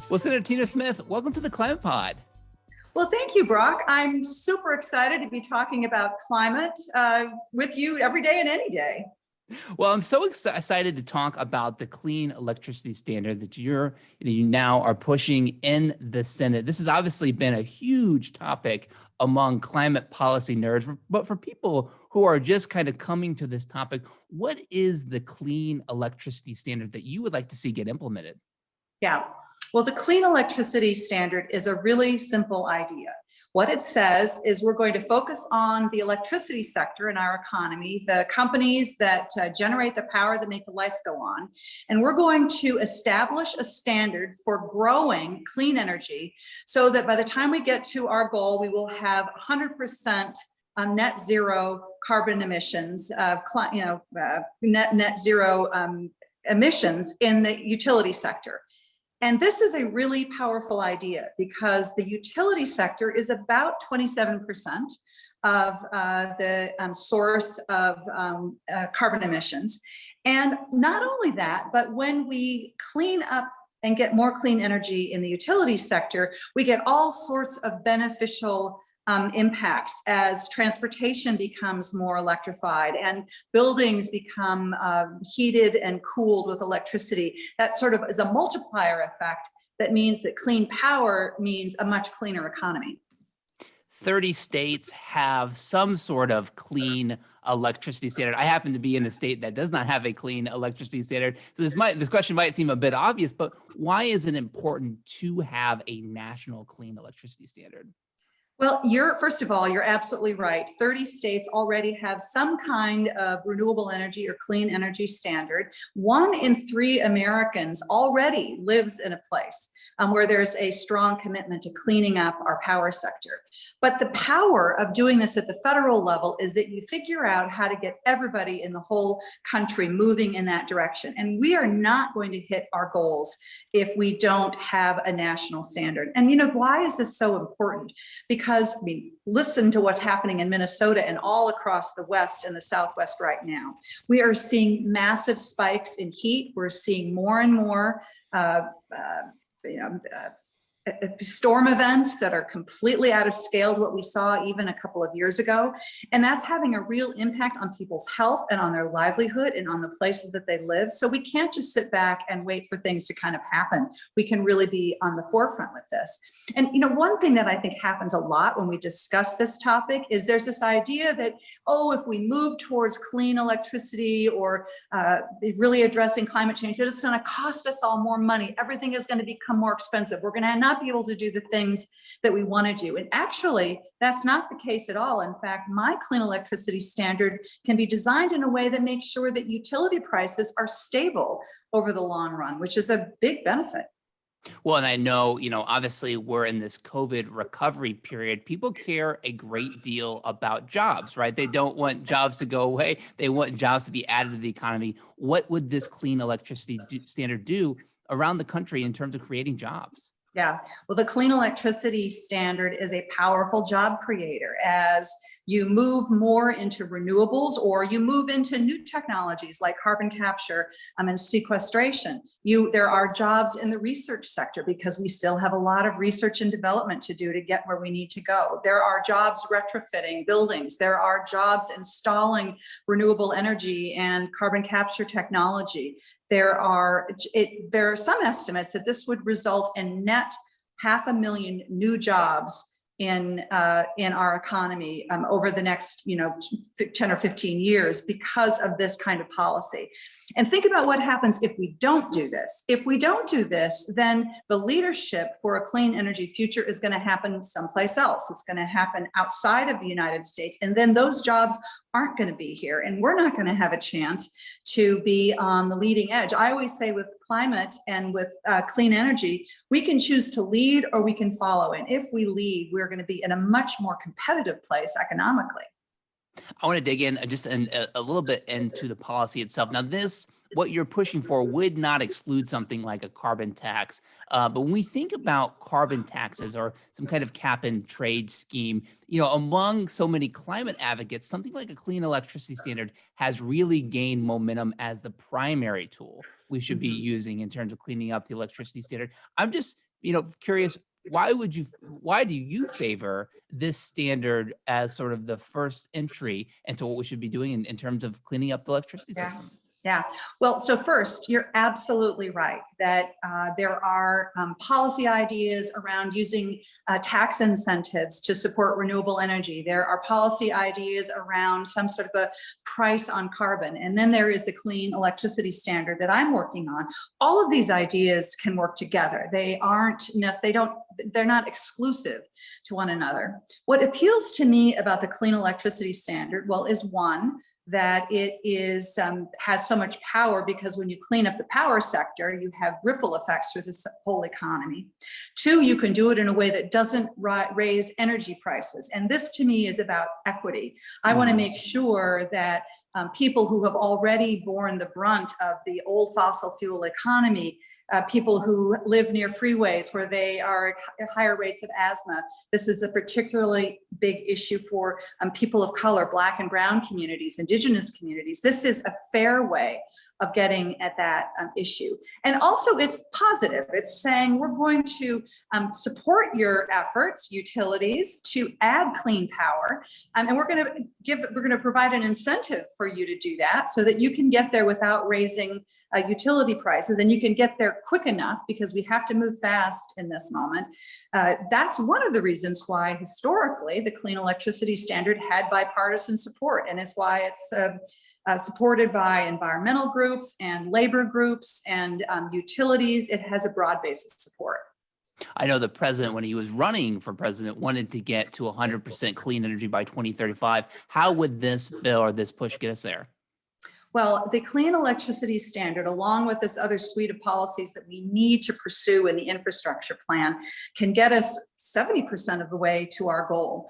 Well, Senator Tina Smith, welcome to the Climate Pod. Well, thank you, Brock. I'm super excited to be talking about climate with you every day and any day. Well, I'm so excited to talk about the clean electricity standard that you now are pushing in the Senate. This has obviously been a huge topic among climate policy nerds, but for people who are just kind of coming to this topic, what is the clean electricity standard that you would like to see get implemented? Yeah, well, the clean electricity standard is a really simple idea. What it says is we're going to focus on the electricity sector in our economy, the companies that generate the power that make the lights go on, and we're going to establish a standard for growing clean energy so that by the time we get to our goal, we will have 100% net zero carbon emissions, net zero emissions in the utility sector. And this is a really powerful idea because the utility sector is about 27% of the source of carbon emissions. And not only that, but when we clean up and get more clean energy in the utility sector, we get all sorts of beneficial impacts as transportation becomes more electrified and buildings become heated and cooled with electricity. That sort of is a multiplier effect that means that clean power means a much cleaner economy. 30 states have some sort of clean electricity standard. I happen to be in a state that does not have a clean electricity standard. So this question might seem a bit obvious, but why is it important to have a national clean electricity standard? Well, first of all, you're absolutely right. 30 states already have some kind of renewable energy or clean energy standard. 1 in 3 Americans already lives in a place where there's a strong commitment to cleaning up our power sector. But the power of doing this at the federal level is that you figure out how to get everybody in the whole country moving in that direction. And we are not going to hit our goals if we don't have a national standard. And why is this so important? Because listen to what's happening in Minnesota and all across the West and the Southwest right now. We are seeing massive spikes in heat. We're seeing more and more storm events that are completely out of scale to what we saw even a couple of years ago. And that's having a real impact on people's health and on their livelihood and on the places that they live. So we can't just sit back and wait for things to kind of happen. We can really be on the forefront with this. And one thing that I think happens a lot when we discuss this topic is there's this idea that, if we move towards clean electricity or really addressing climate change, that it's going to cost us all more money. Everything is going to become more expensive. We're going to not be able to do the things that we want to do. And actually, that's not the case at all. In fact, my clean electricity standard can be designed in a way that makes sure that utility prices are stable over the long run, which is a big benefit. Well, and I know, obviously we're in this COVID recovery period. People care a great deal about jobs, right? They don't want jobs to go away. They want jobs to be added to the economy. What would this clean electricity standard do around the country in terms of creating jobs? Yeah, well, the clean electricity standard is a powerful job creator as you move more into renewables or you move into new technologies like carbon capture and sequestration. There are jobs in the research sector because we still have a lot of research and development to do to get where we need to go. There are jobs retrofitting buildings. There are jobs installing renewable energy and carbon capture technology. There are some estimates that this would result in net 500,000 new jobs in our economy over the next 10 or 15 years because of this kind of policy. And think about what happens if we don't do this. If we don't do this, then the leadership for a clean energy future is going to happen someplace else. It's going to happen outside of the United States. And then those jobs aren't going to be here. And we're not going to have a chance to be on the leading edge. I always say with climate and with clean energy, we can choose to lead or we can follow. And if we lead, we're going to be in a much more competitive place economically. I want to dig in just a little bit into the policy itself. Now, what you're pushing for would not exclude something like a carbon tax. But when we think about carbon taxes or some kind of cap and trade scheme, among so many climate advocates, something like a clean electricity standard has really gained momentum as the primary tool we should be using in terms of cleaning up the electricity standard. I'm just Curious, why do you favor this standard as sort of the first entry into what we should be doing in terms of cleaning up the electricity Yeah. system? Yeah. Well, so first, you're absolutely right that there are policy ideas around using tax incentives to support renewable energy. There are policy ideas around some sort of a price on carbon. And then there is the clean electricity standard that I'm working on. All of these ideas can work together. They're not exclusive to one another. What appeals to me about the clean electricity standard, well, is one, that it has so much power because when you clean up the power sector, you have ripple effects through this whole economy. Two, you can do it in a way that doesn't raise energy prices. And this to me is about equity. I want to make sure that people who have already borne the brunt of the old fossil fuel economy, people who live near freeways where they are at higher rates of asthma. This is a particularly big issue for people of color, Black and brown communities, indigenous communities. This is a fair way of getting at that issue. And also it's positive. It's saying we're going to support your efforts, utilities, to add clean power. And we're going to provide an incentive for you to do that so that you can get there without raising utility prices, and you can get there quick enough because we have to move fast in this moment. That's one of the reasons why historically the clean electricity standard had bipartisan support, and it's why it's supported by environmental groups and labor groups and utilities. It has a broad base of support. I know the president, when he was running for president, wanted to get to 100% clean energy by 2035. How would this bill or this push get us there? Well, the clean electricity standard, along with this other suite of policies that we need to pursue in the infrastructure plan, can get us 70% of the way to our goal.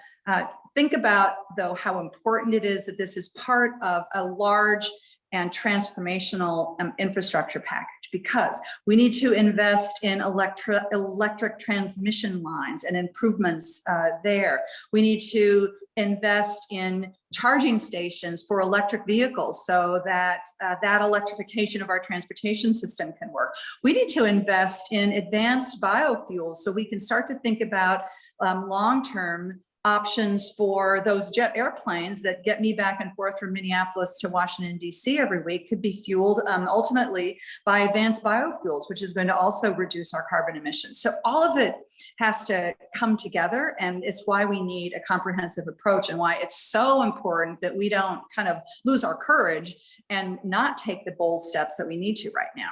Think about, though, how important it is that this is part of a large and transformational infrastructure package, because we need to invest in electric transmission lines and improvements there. We need to invest in charging stations for electric vehicles so that that electrification of our transportation system can work. We need to invest in advanced biofuels so we can start to think about long-term options for those jet airplanes that get me back and forth from Minneapolis to Washington, D.C. every week, could be fueled ultimately by advanced biofuels, which is going to also reduce our carbon emissions. So all of it has to come together, and it's why we need a comprehensive approach and why it's so important that we don't kind of lose our courage and not take the bold steps that we need to right now.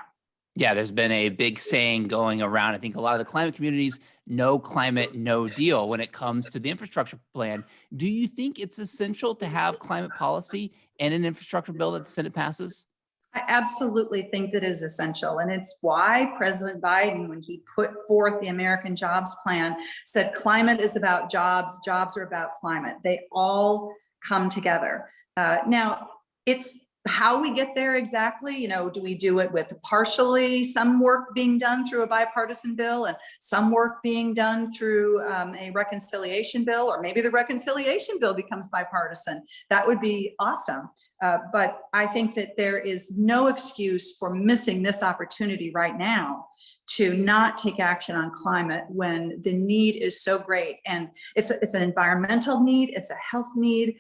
Yeah, there's been a big saying going around. I think a lot of the climate communities, no climate, no deal when it comes to the infrastructure plan. Do you think it's essential to have climate policy and an infrastructure bill that the Senate passes? I absolutely think that is essential. And it's why President Biden, when he put forth the American Jobs Plan, said climate is about jobs, jobs are about climate. They all come together. Now, it's how we get there exactly, do we do it with partially some work being done through a bipartisan bill and some work being done through a reconciliation bill, or maybe the reconciliation bill becomes bipartisan? That would be awesome. But I think that there is no excuse for missing this opportunity right now to not take action on climate when the need is so great. And it's an environmental need, it's a health need,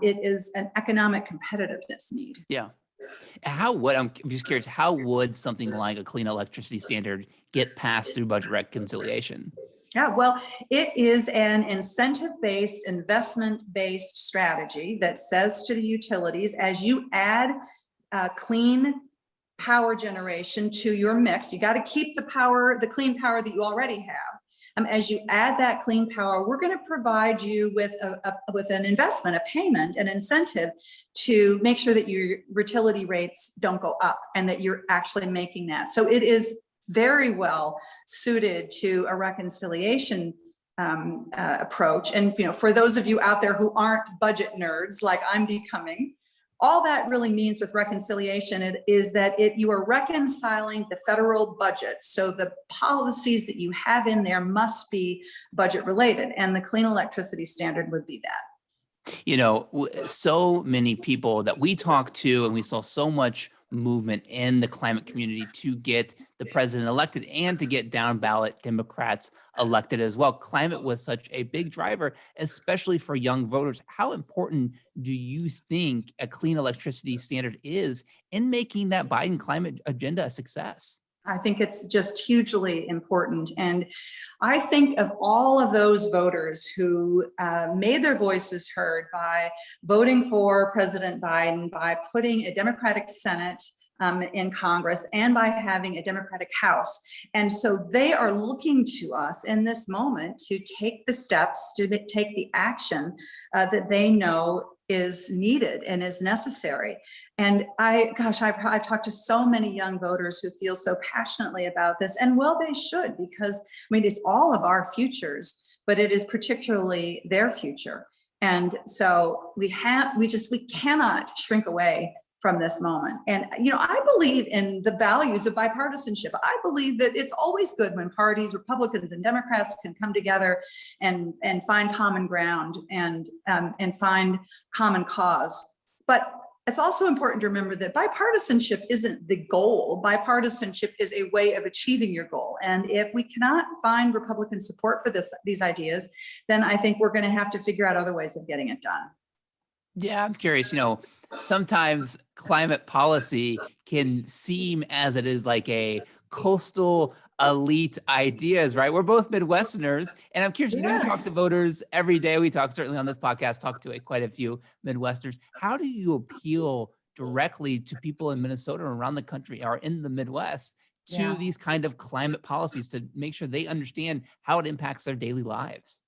it is an economic competitiveness need. Yeah. I'm just curious, how would something like a clean electricity standard get passed through budget reconciliation? Yeah, well, it is an incentive-based, investment-based strategy that says to the utilities, as you add clean power generation to your mix, you got to keep the clean power that you already have. As you add that clean power, we're going to provide you with an investment, a payment, an incentive to make sure that your utility rates don't go up and that you're actually making that. So it is very well suited to a reconciliation approach. And for those of you out there who aren't budget nerds like I'm becoming, all that really means with reconciliation is that you are reconciling the federal budget. So the policies that you have in there must be budget related, and the clean electricity standard would be that. So many people that we talk to, and we saw so much movement in the climate community to get the president elected and to get down ballot Democrats elected as well. Climate was such a big driver, especially for young voters. How important do you think a clean electricity standard is in making that Biden climate agenda a success? I think it's just hugely important. And I think of all of those voters who made their voices heard by voting for President Biden, by putting a Democratic Senate in Congress, and by having a Democratic House. And so they are looking to us in this moment to take the steps, to take the action that they know is needed and is necessary. And I've talked to so many young voters who feel so passionately about this, and well, they should, because I mean, it's all of our futures, but it is particularly their future. And so we cannot shrink away from this moment. And, you know, I believe in the values of bipartisanship. I believe that it's always good when parties, Republicans and Democrats, can come together and find common ground and find common cause. But it's also important to remember that bipartisanship isn't the goal. Bipartisanship is a way of achieving your goal. And if we cannot find Republican support for these ideas, then I think we're going to have to figure out other ways of getting it done. Yeah, I'm curious, you know, sometimes climate policy can seem as it is like a coastal elite ideas, right? We're both Midwesterners, and I'm curious, you know, you talk to voters every day. We talk, certainly on this podcast, talk to quite a few Midwesterners. How do you appeal directly to people in Minnesota or around the country or in the Midwest to these kind of climate policies to make sure they understand how it impacts their daily lives?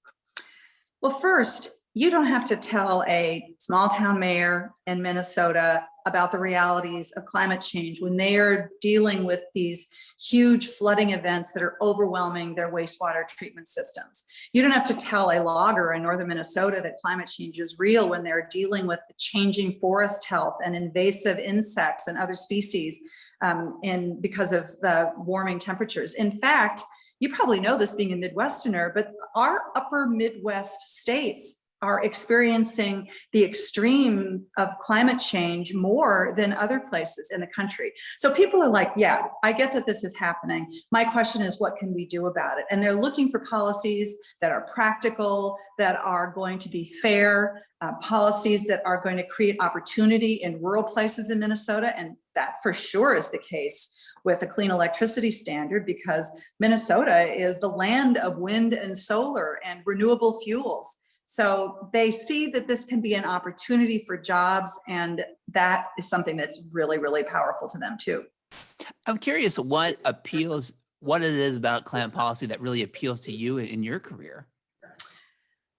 Well, first, you don't have to tell a small town mayor in Minnesota about the realities of climate change when they are dealing with these huge flooding events that are overwhelming their wastewater treatment systems. You don't have to tell a logger in northern Minnesota that climate change is real when they're dealing with the changing forest health and invasive insects and other species because of the warming temperatures. In fact, you probably know this being a Midwesterner, but our upper Midwest states are experiencing the extreme of climate change more than other places in the country. So people are like, yeah, I get that this is happening. My question is, what can we do about it? And they're looking for policies that are practical, that are going to be fair, policies that are going to create opportunity in rural places in Minnesota. And that for sure is the case with a clean electricity standard, because Minnesota is the land of wind and solar and renewable fuels. So they see that this can be an opportunity for jobs, and that is something that's really, really powerful to them too. I'm curious what it is about climate policy that really appeals to you in your career.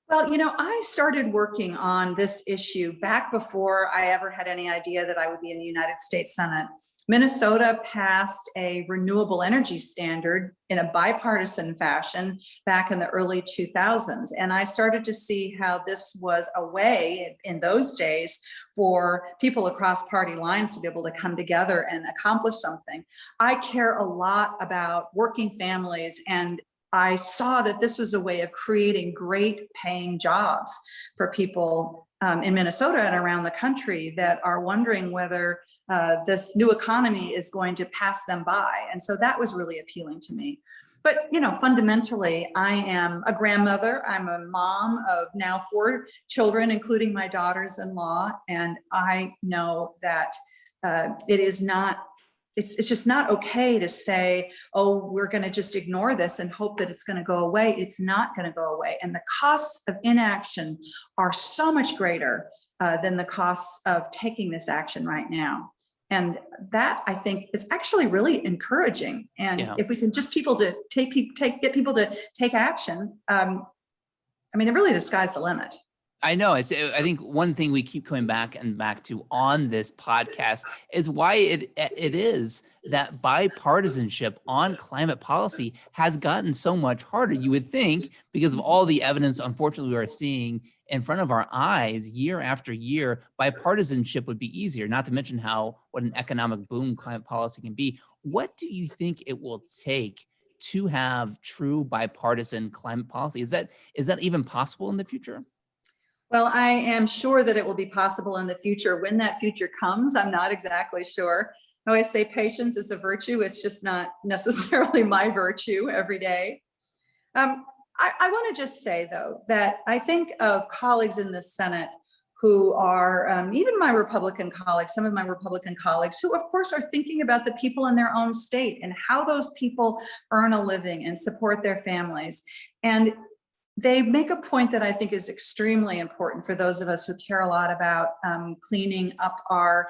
Well, you know, I started working on this issue back before I ever had any idea that I would be in the United States Senate. Minnesota passed a renewable energy standard in a bipartisan fashion back in the early 2000s. And I started to see how this was a way in those days for people across party lines to be able to come together and accomplish something. I care a lot about working families, and I saw that this was a way of creating great paying jobs for people in Minnesota and around the country that are wondering whether this new economy is going to pass them by. And so that was really appealing to me. But, you know, fundamentally, I am a grandmother. I'm a mom of now 4 children, including my daughters-in-law. And I know that it's just not okay to say, oh, we're going to just ignore this and hope that it's going to go away. It's not going to go away. And the costs of inaction are so much greater than the costs of taking this action right now. And that, I think, is actually really encouraging. And if we can just get people to take action, I mean, really the sky's the limit. I know. I think one thing we keep coming back to on this podcast is why it is that bipartisanship on climate policy has gotten so much harder. You would think, because of all the evidence, unfortunately, we are seeing in front of our eyes year after year, bipartisanship would be easier, not to mention what an economic boom climate policy can be. What do you think it will take to have true bipartisan climate policy? Is that even possible in the future? Well, I am sure that it will be possible in the future. When that future comes, I'm not exactly sure. I always say patience is a virtue. It's just not necessarily my virtue every day. I want to just say, though, that I think of colleagues in the Senate who are, even my Republican colleagues, some of my Republican colleagues, who of course are thinking about the people in their own state and how those people earn a living and support their families. And they make a point that I think is extremely important for those of us who care a lot about cleaning up our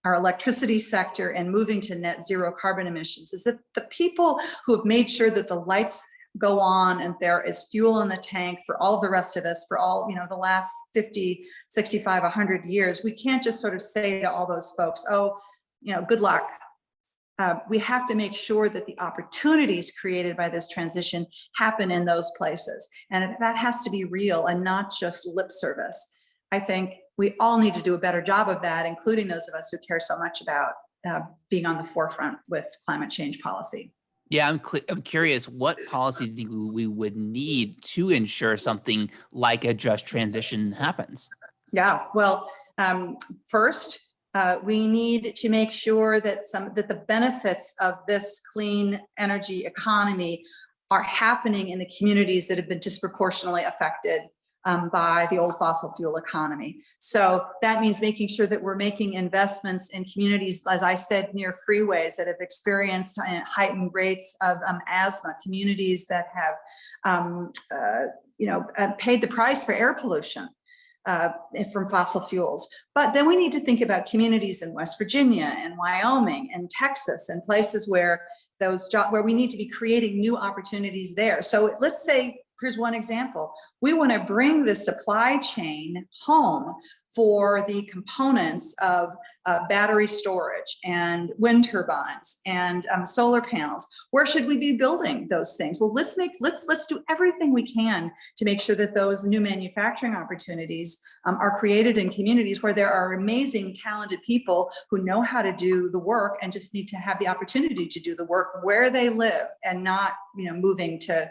electricity sector and moving to net zero carbon emissions, is that the people who have made sure that the lights go on and there is fuel in the tank for all the rest of us for all, the last 50, 65, 100 years, we can't just sort of say to all those folks, oh, good luck. We have to make sure that the opportunities created by this transition happen in those places. And that has to be real and not just lip service. I think we all need to do a better job of that, including those of us who care so much about being on the forefront with climate change policy. Yeah, I'm curious, what policies do we would need to ensure something like a just transition happens? Yeah, well, first, we need to make sure that the benefits of this clean energy economy are happening in the communities that have been disproportionately affected by the old fossil fuel economy. So that means making sure that we're making investments in communities, as I said, near freeways that have experienced heightened rates of asthma, communities that have, paid the price for air pollution from fossil fuels. But then we need to think about communities in West Virginia and Wyoming and Texas and places where where we need to be creating new opportunities there. So let's say, here's one example. We want to bring the supply chain home for the components of battery storage and wind turbines and solar panels. Where should we be building those things? Well, let's do everything we can to make sure that those new manufacturing opportunities are created in communities where there are amazing, talented people who know how to do the work and just need to have the opportunity to do the work where they live and not, moving to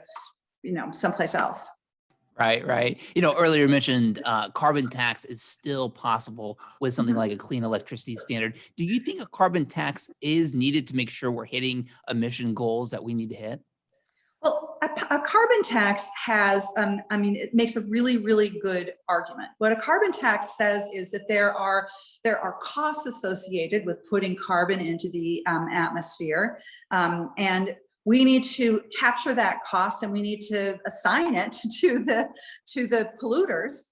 someplace else. Right. Earlier you mentioned carbon tax is still possible with something like a clean electricity standard. Do you think a carbon tax is needed to make sure we're hitting emission goals that we need to hit? Well, a carbon tax has, it makes a really, really good argument. What a carbon tax says is that there are costs associated with putting carbon into the atmosphere, and we need to capture that cost and we need to assign it to the polluters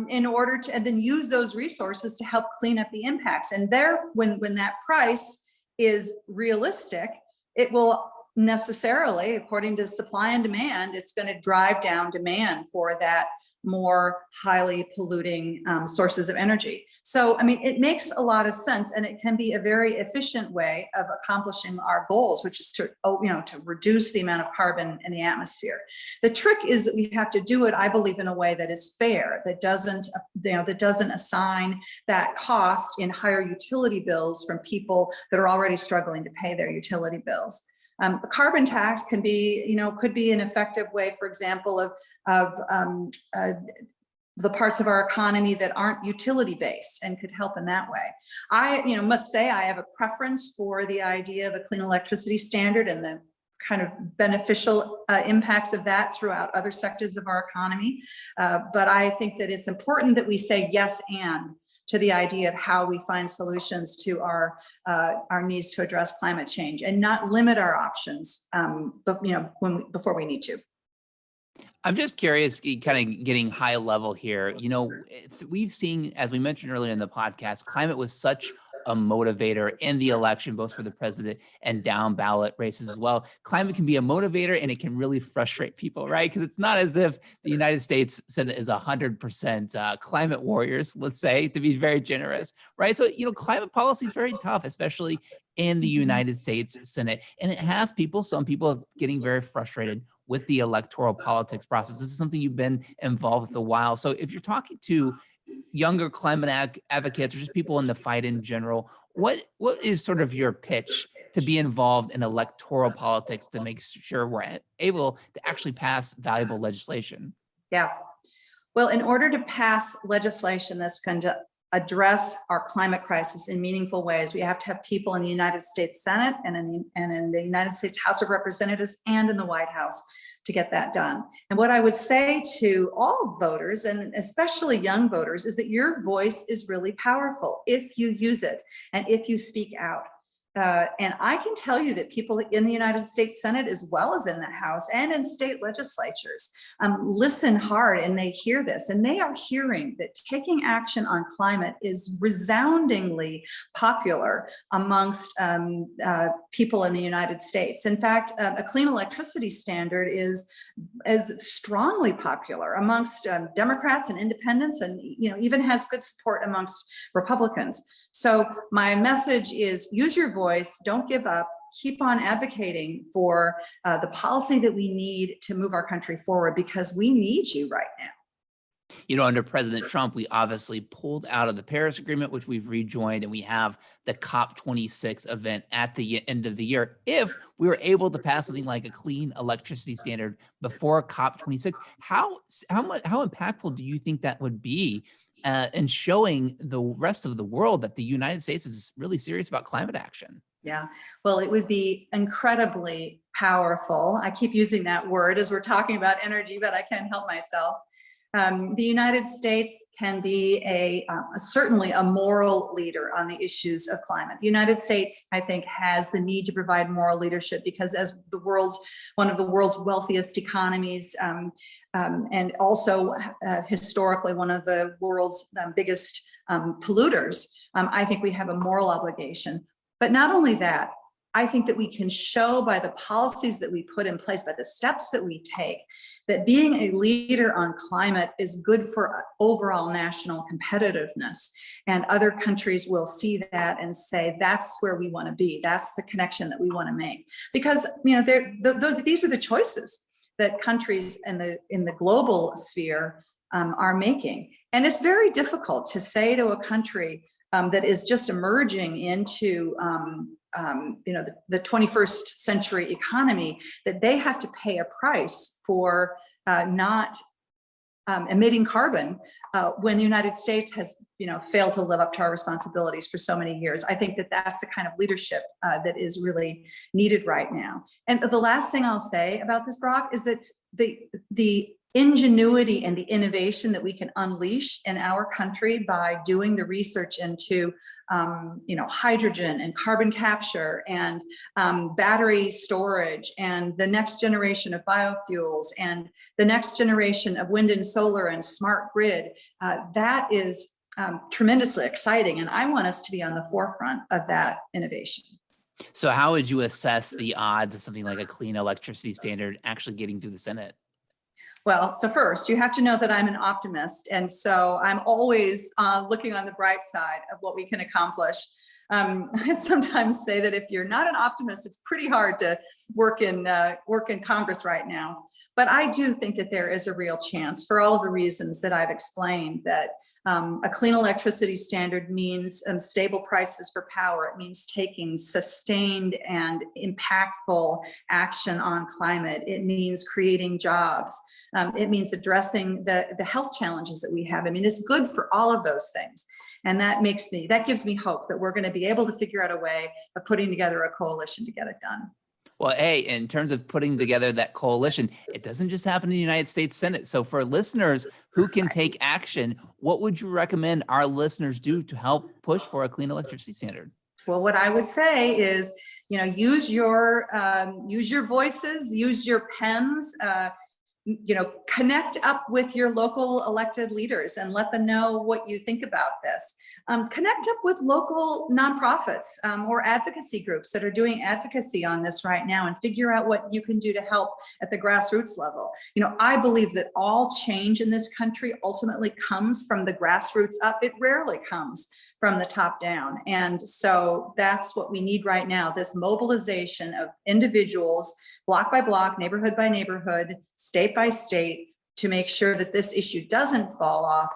in order to, and then use those resources to help clean up the impacts. And when that price is realistic, it will necessarily, according to supply and demand, it's going to drive down demand for that more highly polluting sources of energy. So, it makes a lot of sense, and it can be a very efficient way of accomplishing our goals, which is to reduce the amount of carbon in the atmosphere. The trick is that we have to do it, I believe, in a way that is fair, that doesn't assign that cost in higher utility bills from people that are already struggling to pay their utility bills. A carbon tax could be an effective way, for example, of the parts of our economy that aren't utility based and could help in that way. I must say I have a preference for the idea of a clean electricity standard and the kind of beneficial impacts of that throughout other sectors of our economy. But I think that it's important that we say yes and to the idea of how we find solutions to our needs to address climate change and not limit our options, before we need to. I'm just curious, kind of getting high level here. We've seen, as we mentioned earlier in the podcast, climate was such a motivator in the election, both for the president and down ballot races as well. Climate can be a motivator and it can really frustrate people, right? Because it's not as if the United States Senate is 100% climate warriors, let's say, to be very generous, right? So, climate policy is very tough, especially in the United States Senate. And it has some people getting very frustrated with the electoral politics process. This is something you've been involved with a while. So if you're talking to younger climate advocates or just people in the fight in general, what is sort of your pitch to be involved in electoral politics to make sure we're able to actually pass valuable legislation? Yeah. Well, in order to pass legislation that's going to address our climate crisis in meaningful ways, we have to have people in the United States Senate and in the United States House of Representatives and in the White House to get that done. And what I would say to all voters, and especially young voters, is that your voice is really powerful if you use it and if you speak out. And I can tell you that people in the United States Senate, as well as in the House and in state legislatures, listen hard and they hear this, and they are hearing that taking action on climate is resoundingly popular amongst people in the United States. In fact, a clean electricity standard is strongly popular amongst Democrats and independents, and even has good support amongst Republicans. So my message is, use your voice, don't give up, keep on advocating for the policy that we need to move our country forward, because we need you right now. Under President Trump, we obviously pulled out of the Paris Agreement, which we've rejoined, and we have the COP26 event at the end of the year. If we were able to pass something like a clean electricity standard before COP26, how impactful do you think that would be in showing the rest of the world that the United States is really serious about climate action? Yeah, well, it would be incredibly powerful. I keep using that word as we're talking about energy, but I can't help myself. The United States can be certainly a moral leader on the issues of climate. The United States, I think, has the need to provide moral leadership because, as one of the world's wealthiest economies, and also historically one of the world's biggest polluters, I think we have a moral obligation. But not only that, I think that we can show by the policies that we put in place, by the steps that we take, that being a leader on climate is good for overall national competitiveness. And other countries will see that and say, that's where we want to be. That's the connection that we want to make. Because these are the choices that countries in the global sphere are making. And it's very difficult to say to a country that is just emerging into the 21st century economy that they have to pay a price for not emitting carbon when the United States has failed to live up to our responsibilities for so many years. I think that that's the kind of leadership that is really needed right now. And the last thing I'll say about this, Brock, is that the ingenuity and the innovation that we can unleash in our country by doing the research into hydrogen and carbon capture and battery storage and the next generation of biofuels and the next generation of wind and solar and smart grid, that is tremendously exciting. And I want us to be on the forefront of that innovation. So how would you assess the odds of something like a clean electricity standard actually getting through the Senate? Well, so first, you have to know that I'm an optimist. And so I'm always looking on the bright side of what we can accomplish. I sometimes say that if you're not an optimist, it's pretty hard to work in Congress right now. But I do think that there is a real chance, for all of the reasons that I've explained, that a clean electricity standard means stable prices for power. It means taking sustained and impactful action on climate. It means creating jobs. It means addressing the health challenges that we have. I mean, it's good for all of those things. And that gives me hope that we're going to be able to figure out a way of putting together a coalition to get it done. Well, hey, in terms of putting together that coalition, it doesn't just happen in the United States Senate. So for listeners who can take action, what would you recommend our listeners do to help push for a clean electricity standard? Well, what I would say is, use your voices, use your pens, connect up with your local elected leaders and let them know what you think about this. Connect up with local nonprofits or advocacy groups that are doing advocacy on this right now and figure out what you can do to help at the grassroots level. I believe that all change in this country ultimately comes from the grassroots up. It rarely comes from the top down. And so that's what we need right now, this mobilization of individuals, block by block, neighborhood by neighborhood, state by state, to make sure that this issue doesn't fall off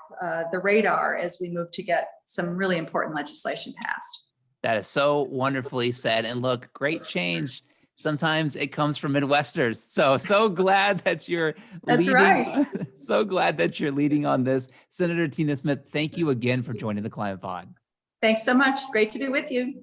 the radar as we move to get some really important legislation passed. That is so wonderfully said. And look, great change Sometimes it comes from Midwesters. So glad that you're That's leading. right. So glad that you're leading on this. Senator Tina Smith, thank you again for joining the Climate Pod. Thanks so much. Great to be with you.